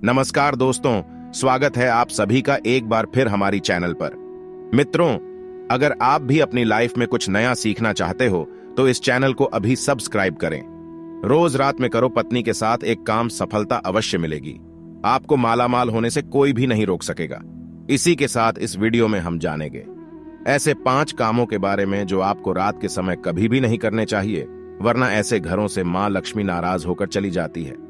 नमस्कार दोस्तों, स्वागत है आप सभी का एक बार फिर हमारी चैनल पर। मित्रों, अगर आप भी अपनी लाइफ में कुछ नया सीखना चाहते हो तो इस चैनल को अभी सब्सक्राइब करें। रोज रात में करो पत्नी के साथ एक काम, सफलता अवश्य मिलेगी। आपको मालामाल होने से कोई भी नहीं रोक सकेगा। इसी के साथ इस वीडियो में हम जानेंगे ऐसे 5 कामों के बारे में जो आपको रात के समय कभी भी नहीं करने चाहिए, वरना ऐसे घरों से मां लक्ष्मी नाराज होकर चली जाती है।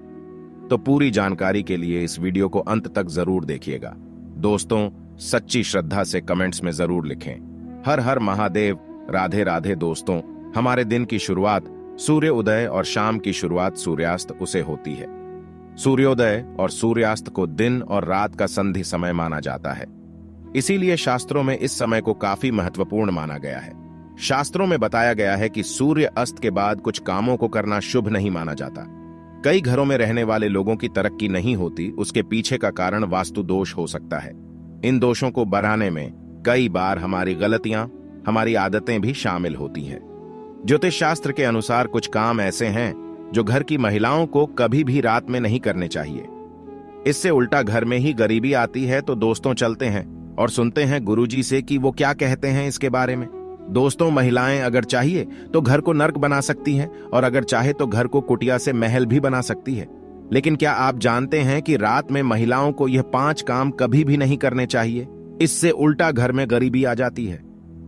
तो पूरी जानकारी के लिए इस वीडियो को अंत तक जरूर देखिएगा। दोस्तों, सच्ची श्रद्धा से कमेंट्स में जरूर लिखें हर हर महादेव, राधे राधे। दोस्तों, हमारे दिन की शुरुआत सूर्य उदय और शाम की शुरुआत सूर्यास्त उसे होती है। सूर्योदय और सूर्यास्त को दिन और रात का संधि समय माना जाता है। इसीलिए शास्त्रों में इस समय को काफी महत्वपूर्ण माना गया है। शास्त्रों में बताया गया है कि सूर्य अस्त के बाद कुछ कामों को करना शुभ नहीं माना जाता। कई घरों में रहने वाले लोगों की तरक्की नहीं होती, उसके पीछे का कारण वास्तु दोष हो सकता है। इन दोषों को बढ़ाने में कई बार हमारी गलतियां, हमारी आदतें भी शामिल होती हैं। ज्योतिष शास्त्र के अनुसार कुछ काम ऐसे हैं जो घर की महिलाओं को कभी भी रात में नहीं करने चाहिए। इससे उल्टा घर में ही गरीबी आती है। तो दोस्तों, चलते हैं और सुनते हैं गुरुजी से कि वो क्या कहते हैं इसके बारे में। दोस्तों, महिलाएं अगर चाहिए तो घर को नर्क बना सकती हैं और अगर चाहे तो घर को कुटिया से महल भी बना सकती है। लेकिन क्या आप जानते हैं कि रात में महिलाओं को यह 5 काम कभी भी नहीं करने चाहिए? इससे उल्टा घर में गरीबी आ जाती है।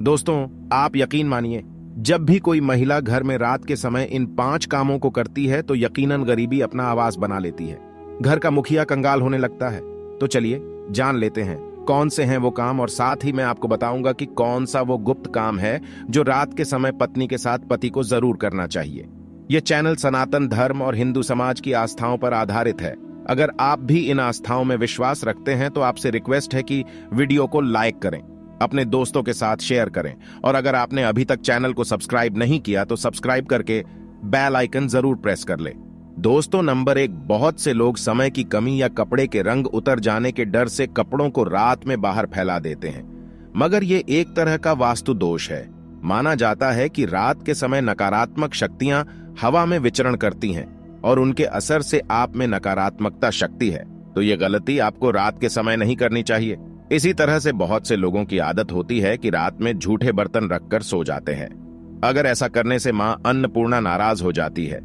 दोस्तों, आप यकीन मानिए, जब भी कोई महिला घर में रात के समय इन 5 कामों को करती है तो यकीनन गरीबी अपना आवास बना लेती है। घर का मुखिया कंगाल होने लगता है। तो चलिए जान लेते हैं कौन से हैं वो काम, और साथ ही मैं आपको बताऊंगा कि कौन सा वो गुप्त काम है जो रात के समय पत्नी के साथ पति को जरूर करना चाहिए। यह चैनल सनातन धर्म और हिंदू समाज की आस्थाओं पर आधारित है। अगर आप भी इन आस्थाओं में विश्वास रखते हैं तो आपसे रिक्वेस्ट है कि वीडियो को लाइक करें, अपने दोस्तों के साथ शेयर करें, और अगर आपने अभी तक चैनल को सब्सक्राइब नहीं किया तो सब्सक्राइब करके बेल आइकन जरूर प्रेस कर ले। दोस्तों, नंबर 1, बहुत से लोग समय की कमी या कपड़े के रंग उतर जाने के डर से कपड़ों को रात में बाहर फैला देते हैं, मगर ये एक तरह का वास्तु दोष है। माना जाता है कि रात के समय नकारात्मक शक्तियां हवा में विचरण करती हैं और उनके असर से आप में नकारात्मकता शक्ति है। तो ये गलती आपको रात के समय नहीं करनी चाहिए। इसी तरह से बहुत से लोगों की आदत होती है कि रात में झूठे बर्तन रखकर सो जाते हैं। अगर ऐसा करने से मां अन्नपूर्णा नाराज हो जाती है।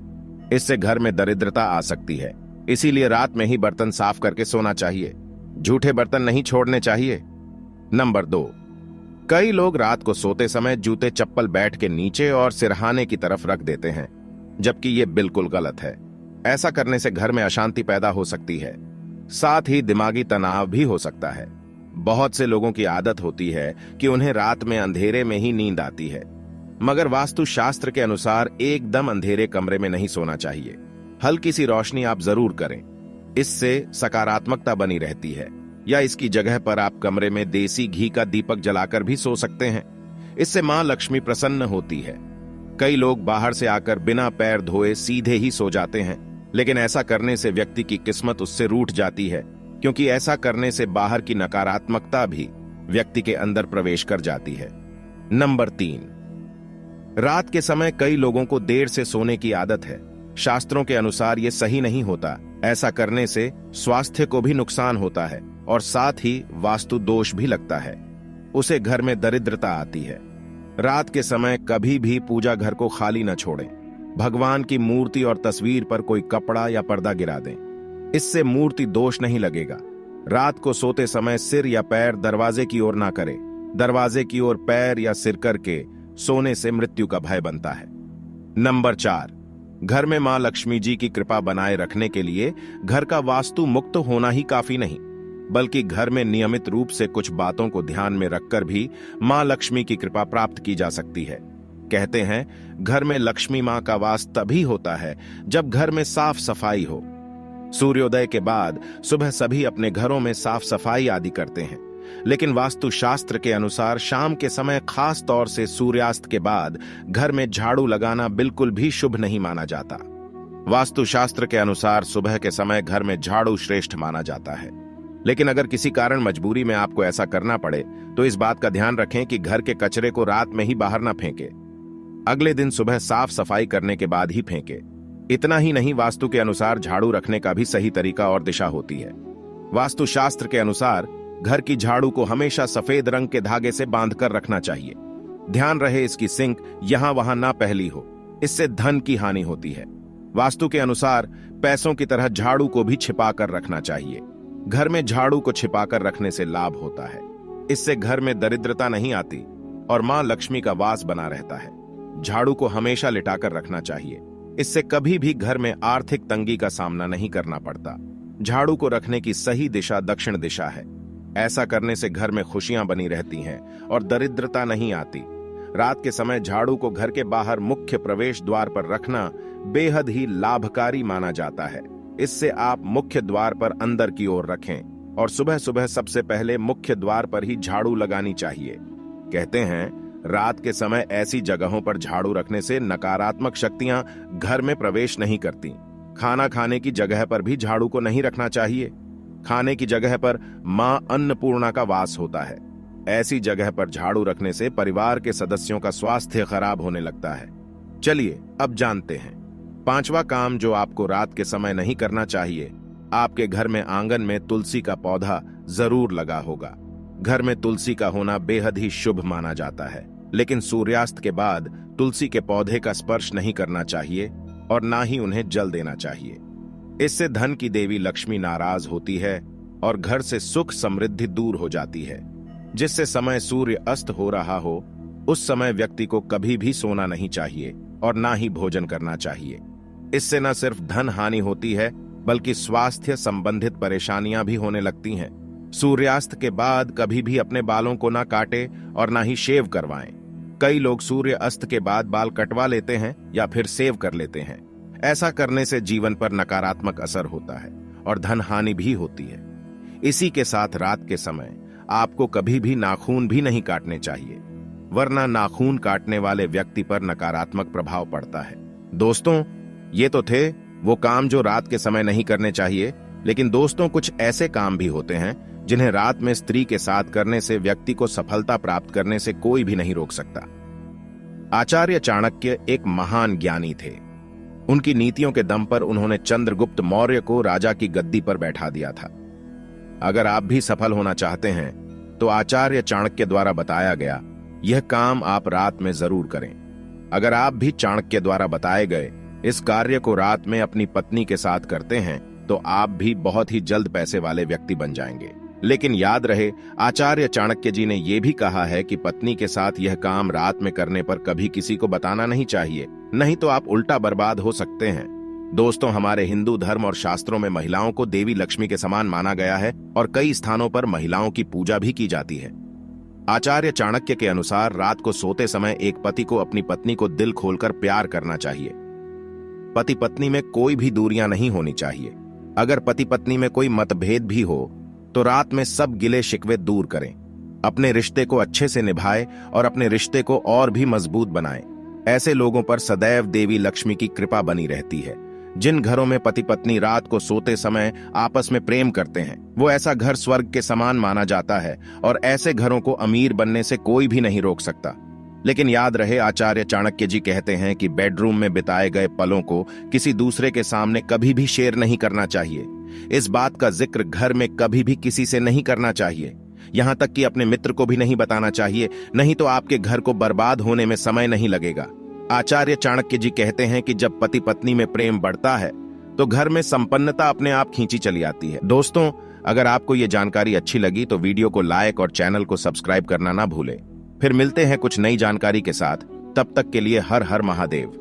इससे घर में दरिद्रता आ सकती है। इसीलिए रात में ही बर्तन साफ करके सोना चाहिए। झूठे बर्तन नहीं छोड़ने चाहिए। नंबर 2, कई लोग रात को सोते समय जूते चप्पल बेड के नीचे और सिरहाने की तरफ रख देते हैं, जबकि ये बिल्कुल गलत है। ऐसा करने से घर में अशांति पैदा हो सकती है, साथ ही दिमागी तनाव भी हो सकता है। बहुत से लोगों की आदत होती है कि उन्हें रात में अंधेरे में ही नींद आती है, मगर वास्तु शास्त्र के अनुसार एकदम अंधेरे कमरे में नहीं सोना चाहिए। हल्की सी रोशनी आप जरूर करें, इससे सकारात्मकता बनी रहती है। या इसकी जगह पर आप कमरे में देसी घी का दीपक जलाकर भी सो सकते हैं। इससे मां लक्ष्मी प्रसन्न होती है। कई लोग बाहर से आकर बिना पैर धोए सीधे ही सो जाते हैं, लेकिन ऐसा करने से व्यक्ति की किस्मत उससे रूठ जाती है, क्योंकि ऐसा करने से बाहर की नकारात्मकता भी व्यक्ति के अंदर प्रवेश कर जाती है। नंबर 3, रात के समय कई लोगों को देर से सोने की आदत है। शास्त्रों के अनुसार यह सही नहीं होता। ऐसा करने से स्वास्थ्य को भी नुकसान होता है और साथ ही वास्तु दोष भी लगता है। उसे घर में दरिद्रता आती है। रात के समय कभी भी पूजा घर को खाली न छोड़ें। भगवान की मूर्ति और तस्वीर पर कोई कपड़ा या पर्दा गिरा दें। इससे मूर्ति दोष नहीं लगेगा। रात को सोते समय सिर या पैर दरवाजे की ओर ना करें। दरवाजे की ओर पैर या सिर करके सोने से मृत्यु का भय बनता है। नंबर 4, घर में मां लक्ष्मी जी की कृपा बनाए रखने के लिए घर का वास्तु मुक्त होना ही काफी नहीं, बल्कि घर में नियमित रूप से कुछ बातों को ध्यान में रखकर भी मां लक्ष्मी की कृपा प्राप्त की जा सकती है। कहते हैं, घर में लक्ष्मी मां का वास तभी होता है जब घर में साफ सफाई हो। सूर्योदय के बाद सुबह सभी अपने घरों में साफ सफाई आदि करते हैं, लेकिन वास्तु शास्त्र के अनुसार शाम के समय, खास तौर से सूर्यास्त के बाद, घर में झाड़ू लगाना बिल्कुल भी शुभ नहीं माना जाता। वास्तु शास्त्र के अनुसार सुबह के समय घर में झाड़ू श्रेष्ठ माना जाता है। लेकिन अगर किसी कारण मजबूरी में आपको ऐसा करना पड़े तो इस बात का ध्यान रखें कि घर के कचरे को रात में ही बाहर ना फेंके। अगले दिन सुबह साफ सफाई करने के बाद ही फेंके। इतना ही नहीं, वास्तु के अनुसार झाड़ू रखने का भी सही तरीका और दिशा होती है। वास्तुशास्त्र के अनुसार घर की झाड़ू को हमेशा सफेद रंग के धागे से बांधकर रखना चाहिए। ध्यान रहे इसकी सिंक यहां वहां ना फैली हो, इससे धन की हानि होती है। वास्तु के अनुसार पैसों की तरह झाड़ू को भी छिपाकर रखना चाहिए। घर में झाड़ू को छिपाकर रखने से लाभ होता है। इससे घर में दरिद्रता नहीं आती और मां लक्ष्मी का वास बना रहता है। झाड़ू को हमेशा लिटाकर रखना चाहिए, इससे कभी भी घर में आर्थिक तंगी का सामना नहीं करना पड़ता। झाड़ू को रखने की सही दिशा दक्षिण दिशा है। ऐसा करने से घर में खुशियां बनी रहती हैं और दरिद्रता नहीं आती। रात के समय झाड़ू को घर के बाहर मुख्य प्रवेश द्वार पर रखना बेहद ही लाभकारी माना जाता है। इससे आप मुख्य द्वार पर अंदर की ओर रखें और सुबह सुबह सबसे पहले मुख्य द्वार पर ही झाड़ू लगानी चाहिए। कहते हैं रात के समय ऐसी जगहों पर झाड़ू रखने से नकारात्मक शक्तियां घर में प्रवेश नहीं करती। खाना खाने की जगह पर भी झाड़ू को नहीं रखना चाहिए। खाने की जगह पर मां अन्नपूर्णा का वास होता है। ऐसी जगह पर झाड़ू रखने से परिवार के सदस्यों का स्वास्थ्य खराब होने लगता है। चलिए अब जानते हैं पांचवा काम जो आपको रात के समय नहीं करना चाहिए। आपके घर में आंगन में तुलसी का पौधा जरूर लगा होगा। घर में तुलसी का होना बेहद ही शुभ माना जाता है, लेकिन सूर्यास्त के बाद तुलसी के पौधे का स्पर्श नहीं करना चाहिए और ना ही उन्हें जल देना चाहिए। इससे धन की देवी लक्ष्मी नाराज होती है और घर से सुख समृद्धि दूर हो जाती है। जिससे समय सूर्य अस्त हो रहा हो उस समय व्यक्ति को कभी भी सोना नहीं चाहिए और ना ही भोजन करना चाहिए। इससे न सिर्फ धन हानि होती है बल्कि स्वास्थ्य संबंधित परेशानियां भी होने लगती हैं। सूर्यास्त के बाद कभी भी अपने बालों को ना काटे और ना ही शेव करवाएं। कई लोग सूर्य अस्त के बाद बाल कटवा लेते हैं या फिर सेव कर लेते हैं। ऐसा करने से जीवन पर नकारात्मक असर होता है और धन हानि भी होती है। इसी के साथ रात के समय आपको कभी भी नाखून भी नहीं काटने चाहिए, वरना नाखून काटने वाले व्यक्ति पर नकारात्मक प्रभाव पड़ता है। दोस्तों, ये तो थे वो काम जो रात के समय नहीं करने चाहिए, लेकिन दोस्तों कुछ ऐसे काम भी होते हैं जिन्हें रात में स्त्री के साथ करने से व्यक्ति को सफलता प्राप्त करने से कोई भी नहीं रोक सकता। आचार्य चाणक्य एक महान ज्ञानी थे। उनकी नीतियों के दम पर उन्होंने चंद्रगुप्त मौर्य को राजा की गद्दी पर बैठा दिया था। अगर आप भी सफल होना चाहते हैं तो आचार्य चाणक्य द्वारा बताया गया यह काम आप रात में जरूर करें। अगर आप भी चाणक्य द्वारा बताए गए इस कार्य को रात में अपनी पत्नी के साथ करते हैं तो आप भी बहुत ही जल्द पैसे वाले व्यक्ति बन जाएंगे। लेकिन याद रहे, आचार्य चाणक्य जी ने यह भी कहा है कि पत्नी के साथ यह काम रात में करने पर कभी किसी को बताना नहीं चाहिए, नहीं तो आप उल्टा बर्बाद हो सकते हैं। दोस्तों, हमारे हिंदू धर्म और शास्त्रों में महिलाओं को देवी लक्ष्मी के समान माना गया है और कई स्थानों पर महिलाओं की पूजा भी की जाती है। आचार्य चाणक्य के अनुसार रात को सोते समय एक पति को अपनी पत्नी को दिल खोलकर प्यार करना चाहिए। पति पत्नी में कोई भी दूरियां नहीं होनी चाहिए। अगर पति पत्नी में कोई मतभेद भी हो तो रात में सब गिले शिकवे दूर करें। अपने रिश्ते को अच्छे से निभाएं और अपने रिश्ते को और भी मजबूत बनाएं। ऐसे लोगों पर सदैव देवी लक्ष्मी की कृपा बनी रहती है। जिन घरों में पति पत्नी रात को सोते समय आपस में प्रेम करते हैं वो ऐसा घर स्वर्ग के समान माना जाता है और ऐसे घरों को अमीर बनने से कोई भी नहीं रोक सकता। लेकिन याद रहे, आचार्य चाणक्य जी कहते हैं कि बेडरूम में बिताए गए पलों को किसी दूसरे के सामने कभी भी शेयर नहीं करना चाहिए। इस बात का जिक्र घर में कभी भी किसी से नहीं करना चाहिए, यहां तक कि अपने मित्र को भी नहीं बताना चाहिए, नहीं तो आपके घर को बर्बाद होने में समय नहीं लगेगा। आचार्य चाणक्य जी कहते हैं कि जब पति पत्नी में प्रेम बढ़ता है तो घर में संपन्नता अपने आप खींची चली आती है। दोस्तों, अगर आपको ये जानकारी अच्छी लगी तो वीडियो को लाइक और चैनल को सब्सक्राइब करना ना भूलें। फिर मिलते हैं कुछ नई जानकारी के साथ। तब तक के लिए हर हर महादेव।